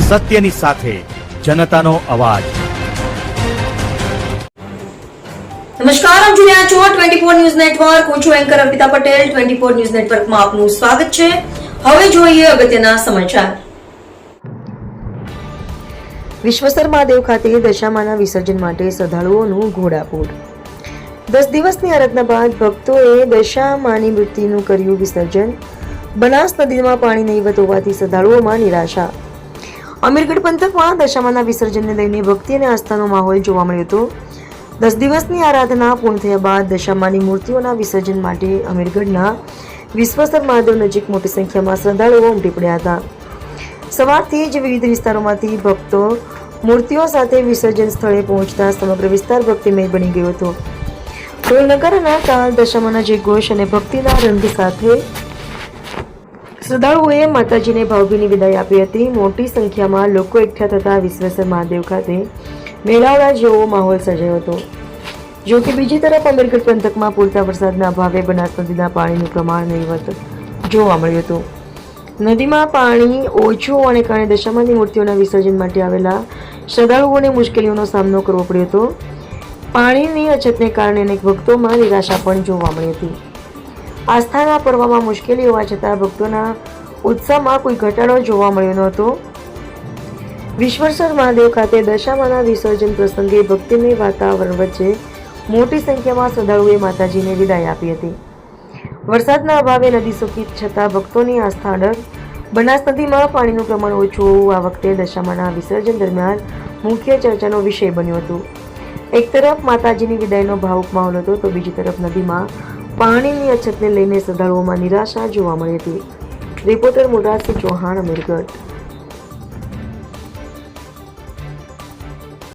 સત્યની સાથે જનતાનો અવાજ। નમસ્કાર, આપ જોઈ રહ્યા છો 24 ન્યૂઝ નેટવર્ક। હું છું એન્કર અર્પિતા પટેલ। 24 ન્યૂઝ નેટવર્કમાં આપનું સ્વાગત છે। હવે જોઈએ અગત્યના સમાચાર। વિશ્વેશ્વર મહાદેવ ખાતે દશામાના વિસર્જન માટે શ્રદ્ધાળુઓનું ઘોડાપૂર। 10 દિવસની આરાધના બાદ ભક્તોએ દશામાની મૂર્તિનું કર્યું વિસર્જન। બનાસ નદીમાં પાણી નહીવત હોવાથી શ્રદ્ધાળુઓમાં નિરાશા। અમીરગઢ પંથકમાં દશામાના વિસર્જનને લઈને ભક્તિ અને આસ્થાનો માહોલ જોવા મળ્યો હતો। 10 દિવસની આરાધના પૂર્ણ થયા બાદ દશામાની મૂર્તિઓના વિસર્જન માટે અમીરગઢના વિશ્વેશ્વર મહાદેવ નજીક મોટી સંખ્યામાં શ્રદ્ધાળુઓ ઉમટી પડ્યા હતા। સવારથી જ વિવિધ વિસ્તારોમાંથી ભક્તો મૂર્તિઓ સાથે વિસર્જન સ્થળે પહોંચતા સમગ્ર વિસ્તાર ભક્તિમય બની ગયો હતો। ઢોલ-નગારાના તાલ, દશામાના જયઘોષ અને ભક્તિના રંગ સાથે શ્રદ્ધાળુઓએ માતાજીને ભાવભીની વિદાય આપી હતી। મોટી સંખ્યામાં લોકો એકઠા થતા વિશ્વેશ્વર મહાદેવ ખાતે મેળાવડા જેવો માહોલ સર્જાયો હતો। જો કે બીજી તરફ અમીરગઢ પંથકમાં પૂરતા વરસાદના અભાવે બનાસ નદીના પાણીનું પ્રમાણ નહીવત જોવા મળ્યું હતું। નદીમાં પાણી ઓછું હોવાને કારણે દશામાની મૂર્તિઓના વિસર્જન માટે આવેલા શ્રદ્ધાળુઓને મુશ્કેલીઓનો સામનો કરવો પડ્યો હતો। પાણીની અછતને કારણે અનેક ભક્તોમાં નિરાશા પણ જોવા મળી હતી। આસ્થાના પર્વમાં મુશ્કેલી હોવા છતાં ભક્તોના ઉત્સાહમાં કોઈ ઘટાડો જોવા મળ્યો ન હતો। વિશ્વેશ્વર મહાદેવ ખાતે દશામાના વિસર્જન પ્રસંગે ભક્તિમય વાતાવરણ વચ્ચે મોટી સંખ્યામાં શ્રદ્ધાળુઓએ માતાજીને વિદાય આપી હતી। વરસાદના અભાવે નદી સૂકી છતાં ભક્તોની આસ્થા અડગ। બનાસ નદીમાં પાણીનું પ્રમાણ ઓછું હોવું આ વખતે દશામાના વિસર્જન દરમિયાન મુખ્ય ચર્ચાનો વિષય બન્યો હતો। એક તરફ માતાજીની વિદાયનો ભાવુક માહોલ હતો તો બીજી તરફ નદીમાં પાણીની અછતને લઈને શ્રદ્ધાળુઓમાં નિરાશા જોવા મળી હતી। રિપોર્ટર મોરારસિંહ ચૌહાણ, અમીરગઢ।